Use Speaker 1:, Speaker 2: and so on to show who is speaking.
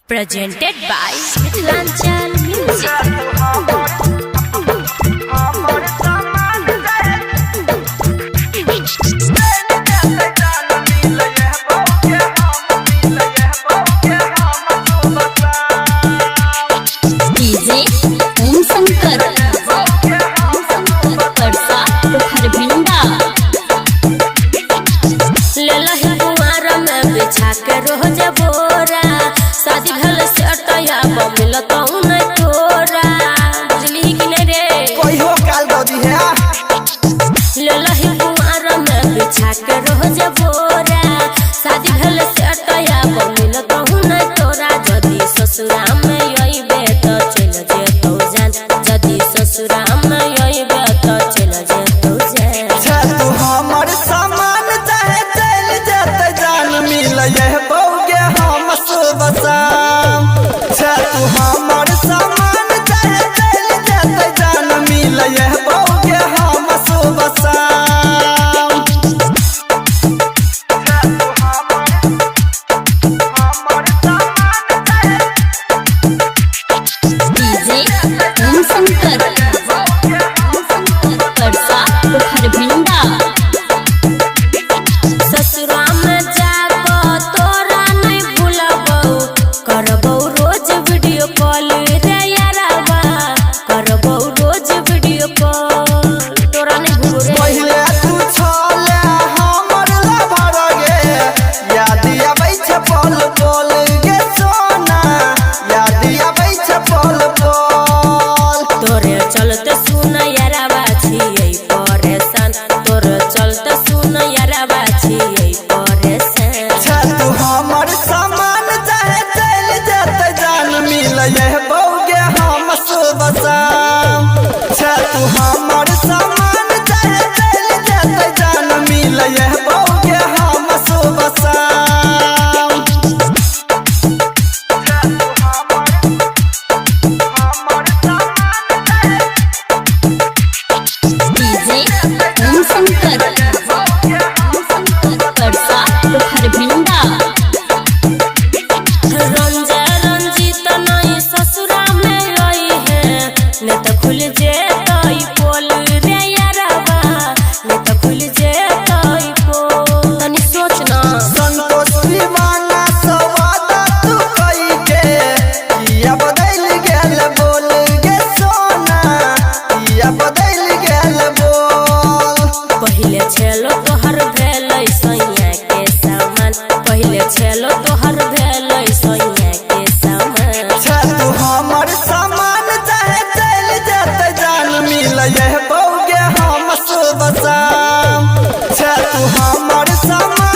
Speaker 1: Presented by Mithilanchal Music. DJ Om Shankar परसा खरभिंडा लेला है कुंवारा में बिछा के रोज बोरा शादी भल से अटया मिलता हूँ न तोरा बुझली कि नहीं रे
Speaker 2: कोई हो काल गौदी है
Speaker 1: लेला है कुंवारा में बिछा के रोज बोरा शादी भल से अटया मिलता हूँ न तोरा जदी ससुरा में यही बेत चल जे तो जान जदी ससुरा में यही बेत चल जे तो जान
Speaker 2: छे तू हमर सामान चाहे चल जत जान मिल यह बौगे हम सुबह शाम छे तू हमर सामान चाहे चल जत जान मिल यह बौगे हम सुबह शाम
Speaker 1: DJ Om Shankar परसा खरभिंडा ससुरा में जाको तोरा नहीं भूलबो करबो रोज वीडियो कॉल रे यारावा करबो रोज वीडियो कॉल तोरा नहीं भूल रे
Speaker 2: पहिले तू छले हमर लभर गे याद आबै छै पल पल गे सोना याद आबै छै पल पल
Speaker 1: तोरे चलते सुन यारावा छियै परेशान तोरे चलते सुन यारावा छियै परेशान
Speaker 2: छे तू हमर सामान चाहे चल जत जान मिल यह बौगे हम सुबह शाम छे तू हमर सामान चाहे चल जत जान मिल यह बौगे हम सुबह शाम
Speaker 1: DJ Om Shankar परसा खरभिंडा रंजा रंजीत नहीं ससुरा में रही है ने तो खुल जे तई पोल रे यारावा ने तो खुल जे तई पोल तनी सोच ना
Speaker 2: संतोष दीवाना सवादा तू कई के किया बदल गेल बोल गे सोना किया बदल गेल बोल
Speaker 1: पहिले छेलो तोहर भेलै सैया के सामान पहिले छेलो तोहर भेलै सैया के सामान
Speaker 2: छे तू हमर सामान चाहे चल जत जान मिल यह बौगे हम सुबह शाम छे तू हमर सामान